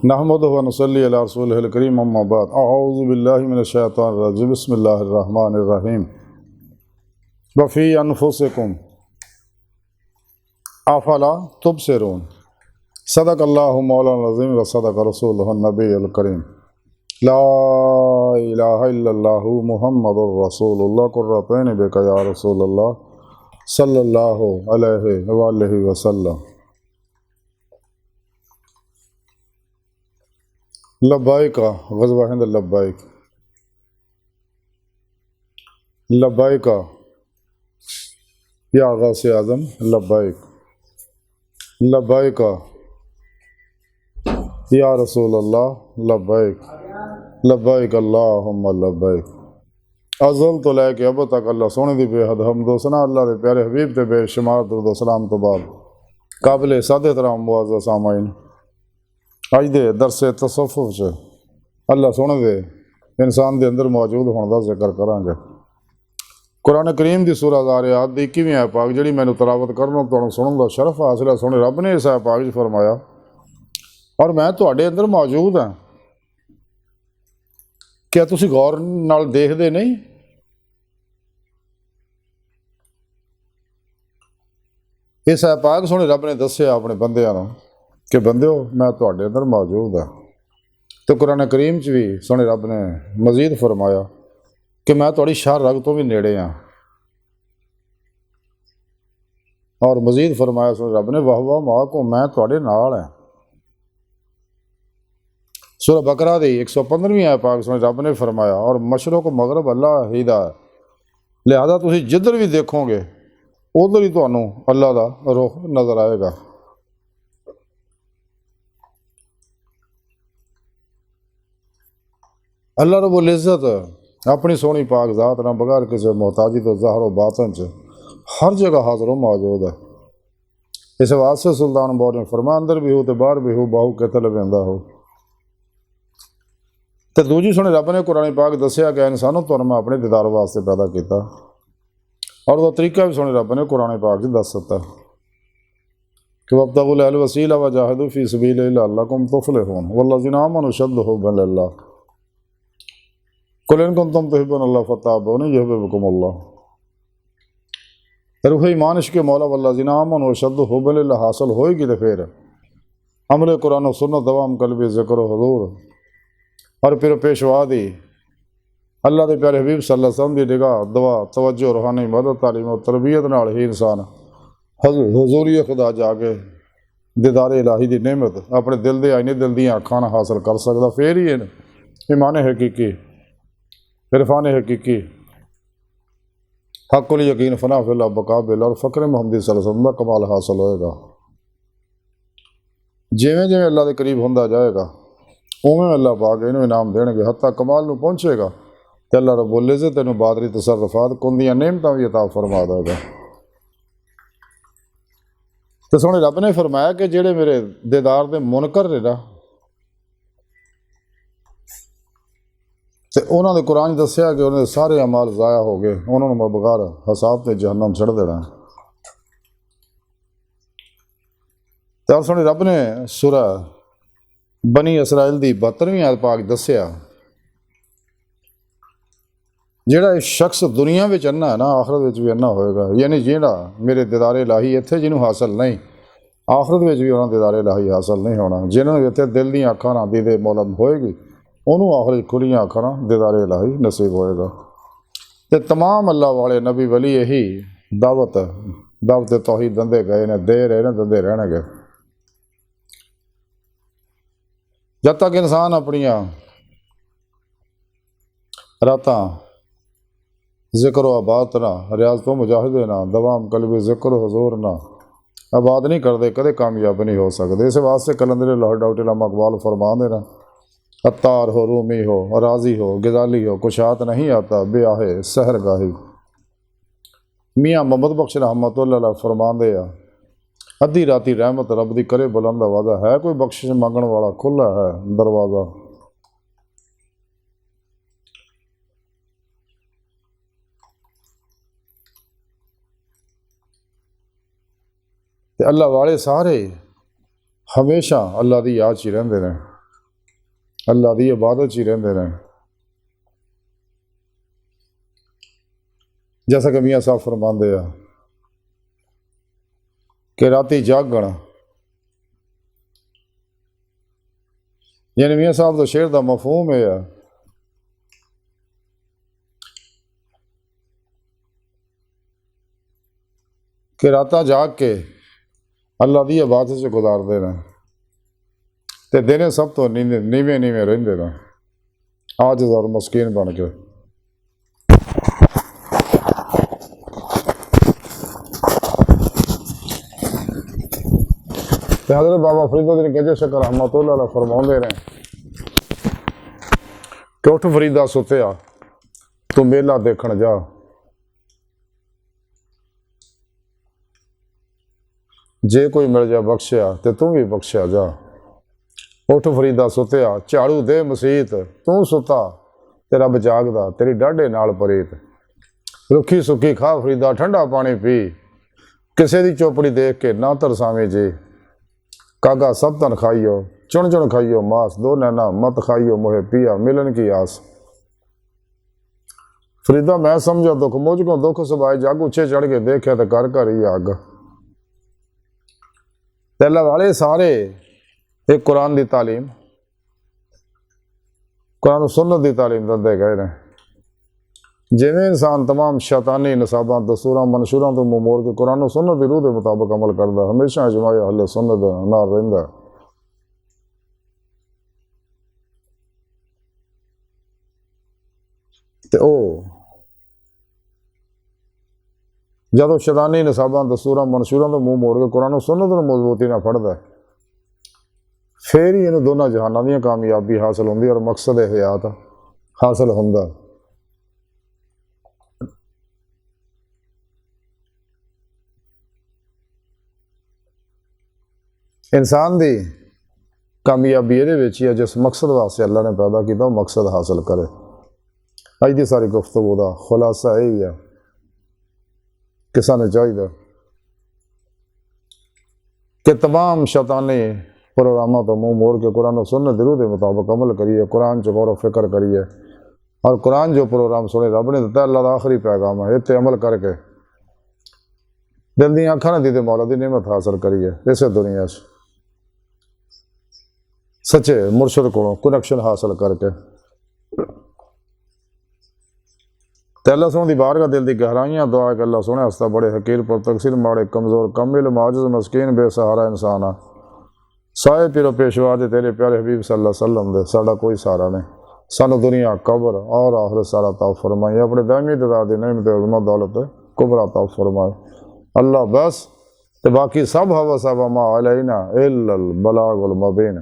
نحمدہ و نصلی علی رسولہ الکریم اما بعد اعوذ باللہ من الشیطان الرجیم بسم اللہ الرحمن الرحیم وفی انفسکم افلا تبصرون صدق اللہ مولانا العظیم و صدق رسولہ النبی الکریم لا الہ الا اللہ محمد الرسول اللہ قرۃ عین بک یا رسول اللہ صلی اللہ علیہ وآلہ وسلم۔ لبیک غزوہ ہند لبیک لبیک یا غوث اعظم لبیک لبیک یا رسول اللہ لبیک لبیک اللہم لبیک۔ ازل تو لے کے اب تک اللہ سونے دی بے حد حمد و ثنا اللہ دے پیارے حبیب تے بے شمار درود و سلام تو بعد قابل صد احترام معزز سامعین، اج دے درس تصوف چ اللہ سونے دے انسان دے اندر موجود ہونے دا ذکر کراں گے۔ قرآن کریم دی سورہ ذاریات دی 21ویں آیت پاک جڑی مینوں تلاوت کرنا تانوں سنن دا شرف حاصل ہے، سونے رب نے اس آیت پاک وچ فرمایا اور میں تواڈے اندر موجود ہاں، کیا تسی غور نال دیکھدے نہیں؟ اس آیت پاک سونے رب نے دسیا اپنے بندیاں نوں کہ بندیو میں تواڈے اندر موجود ہاں۔ تو قرآن کریم چ بھی سونے رب نے مزید فرمایا کہ میں تواڈی شہر رگ تو بھی نیڑے ہاں، اور مزید فرمایا سونے رب نے وَهُوَ مَعَكُمْ، میں تواڈے نال ہاں۔ سورہ بقرہ دی 115ویں آیت پاک سونے رب نے فرمایا اور مشرق و مغرب اللہ ہی دا ہے، لہذا تسی جدھر بھی دیکھو گے ادھر ہی تانوں اللہ دا رخ نظر آئے گا۔ اللہ رب العزت اپنی سونی پاک ذات نہ بغیر کسی محتاجی تو ظاہر و باطن چ ہر جگہ حاضر و موجود ہے۔ اس واسطے سلطان بور نے فرمایا اندر بھی ہو تو باہر بھی ہو، باہو کے طلب اندہ ہو۔ تو دوجی سونے رب نے قرآن پاک دسیا کہ انسانوں تو میں اپنے دیدار واسطے پیدا کیتا، اور وہ طریقہ بھی سونے رب نے قرآن پاک سے دس سکتا کہ وابتغوا الیہ الوسیلہ وجاہدوا فی سبیلہ لعلکم تفلحون والذین آمنوا اشد حبا للہ قل ان کنتم تحبون اللہ فاتبعونی یحببکم اللہ۔ روح ایمان عشق مولا والذین آمنوا اشد حبا للہ حاصل ہوئے گی تو پھر عمل قرآن و سنت دوام قلبی ذکر و حضور، اور پھر پیشوا دی اللہ دے پیارے حبیب صلی اللہ علیہ وسلم دی نگاہ دعا توجہ روحانی مدد تعلیم و تربیت نال ہی انسان حضوری خدا جا کے دیدار الہی دی نعمت اپنے دل دے آئینے دل دیاں اکھاں حاصل کر سکتا۔ پھر ہی ایمان حقیقی عرفان حقیقی حق الیقین فنا فی اللہ بقا باللہ اور فقر محمدی صلی اللہ علیہ وسلم کا کمال حاصل ہوئے گا۔ جویں جویں اللہ دے قریب ہوندا جائے گا اویں اللہ پاک انہوں انعام دین گے، حتیٰ کمال نو پہنچے گا کہ اللہ رب العزت انہوں بادری تصرفات کندیاں نعمتاں بھی عطا فرما دے گا۔ تو سونے رب نے فرمایا کہ جڑے میرے دیدار دے منکر نے نا، تو انہوں نے قرآن دسیا کہ انہوں نے سارے اعمال ضائع ہو گئے، انہوں نے بغیر حساب تے جہنم چھڑ دینا۔ تو سونے رب نے سورہ بنی اسرائیل دی 72ویں آیت پاک دسیا جیڑا شخص دنیا وچ انا ہے نا آخرت وچ بھی انا ہوئے گا، یعنی جیڑا میرے دیدار الہی اتھے جنہوں حاصل نہیں آخرت وچ بھی انہوں دیدار الہی حاصل نہیں ہونا۔ جنہوں اتھے دل دیاں اکھاں نال دیدے مولم ہوئے گی انہوں آخرت کھلیاں اکھاں نال دیدار الہی نصیب ہوئے گا۔ تے تمام اللہ والے نبی ولی یہی دعوت توحید دندے گئے نے، دے رہے نے، دندے رہنے گے جب تک انسان اپنیاں راتاں ذکر و آباد نہ ریاضت و مجاہدے نہ دوام قلبی ذکر و حضور نہ آباد نہیں کردے کدے کامیاب نہیں ہو سکتے۔ اس واسطے کلندر لاہور ڈاکٹر علامہ اقبال فرماندے نا عطار ہو، رومی ہو، راضی ہو، غزالی ہو، کشات نہیں آتا بے آہے سحر گاہی۔ میاں محمد بخش رحمۃ اللہ علیہ فرماندے آ ادھی راتی رحمت رب دی کرے بلند آوازہ، ہے کوئی بخشش مانگن والا کھلا ہے دروازہ۔ تے اللہ والے سارے ہمیشہ اللہ دی یاد چ رہندے نے۔ اللہ دی عبادت ہی رہندے رہیں. جیسا کہ میاں صاحب فرماندے ہیں کہ راتی جاگن، یعنی میاں صاحب تو شعر دا مفہوم ہے کہ راتاں جاگ کے اللہ دی عبادت سے گزاردے رہیں تے دینے سب تو نیویں رہندے رہیں عاجز اور مسکین بن کے. تے حضرت بابا فرید الدین گجر شکر رحمۃ اللہ علیہ فرماؤندے رہیں کہ اٹھ فریدا ستیا تو میلہ دیکھن جا، جے کوئی مل جا بخشیا تے توں بھی بخشیا جا. اٹھ فریدا ستیا جھاڑو دے مسیت توں ستا تے رب جاگدا تیری ڈاڈے نال پریت. رکھی سکی کھا فریدا ٹھنڈا پانی پی، کسے دی چوپڑی دیکھ کے نہ ترساویں جی. کاگا سب تن کھائیو چن چن کھائیو ماس، دو نینا مت کھائیو موہے پیا ملن کی آس. فریدا میں سمجھا دکھ مجھ کو دکھ سبائے، جگ اچھے چڑھ کے دیکھے تے کر کر ہی آگ. تے اللہ والے سارے ایک قرآن دی تعلیم، قرآن و سنت دی تعلیم دے گئے رہے. جویں انسان تمام شیطانی نصاباں دستوراں منشوراں تو منہ موڑ کے قرآن و سنت دی روح دے مطابق عمل کردا، ہمیشہ اجماع اہل سنت نال رہندا. تے او جدو شیطانی نصاباں دستوراں منشوراں تو منہ موڑ کے قرآن و سنت نوں مضبوطی نہ پڑھدا پھر ہی انہوں دونوں جہاناں دی کامیابی حاصل ہوندی اور مقصد حیات حاصل ہوندا. انسان دی کامیابی یہ ہے جس مقصد واسطے اللہ نے پیدا کیا وہ مقصد حاصل کرے. اج دی ساری گفتگو دا خلاصہ یہی ہے کہ سانوں چاہیے کہ تمام شیطانی پروگراموں تو منہ موڑ کے قرآن و سنت دی روح دے مطابق عمل کریے، قرآن چ غور و فکر کریے، اور قرآن جو پروگرام سنے رب نے دتا اللہ دا آخری پیغام ہے، تے عمل کر کے دل دی آنکھاں دی تے مولا دی نعمت حاصل کریے. اسے دنیا سچے مرشد کو کنیکشن حاصل کر کے تے اللہ سونے دی بارگاہ دل دی گہرائیاں دعا کہ اللہ سونے ہستا بڑے حقیر پر تقصیر ماڑے کمزور کم علم عاجز مسکین بے سہارا انسان آ سائے پیرو پیشوا دے تیرے پیارے حبیب صلی اللہ علیہ وسلم دے ساڈا کوئی سہارا نہیں. سانو دنیا قبر اور آخرت سارا عطا فرمائے، اپنے دائمی داد دی نعمت عظمت دولت کبرا عطا فرمائے. اللہ بس تے باقی سب ہوا سب ما علینا الا البلاغ المبین.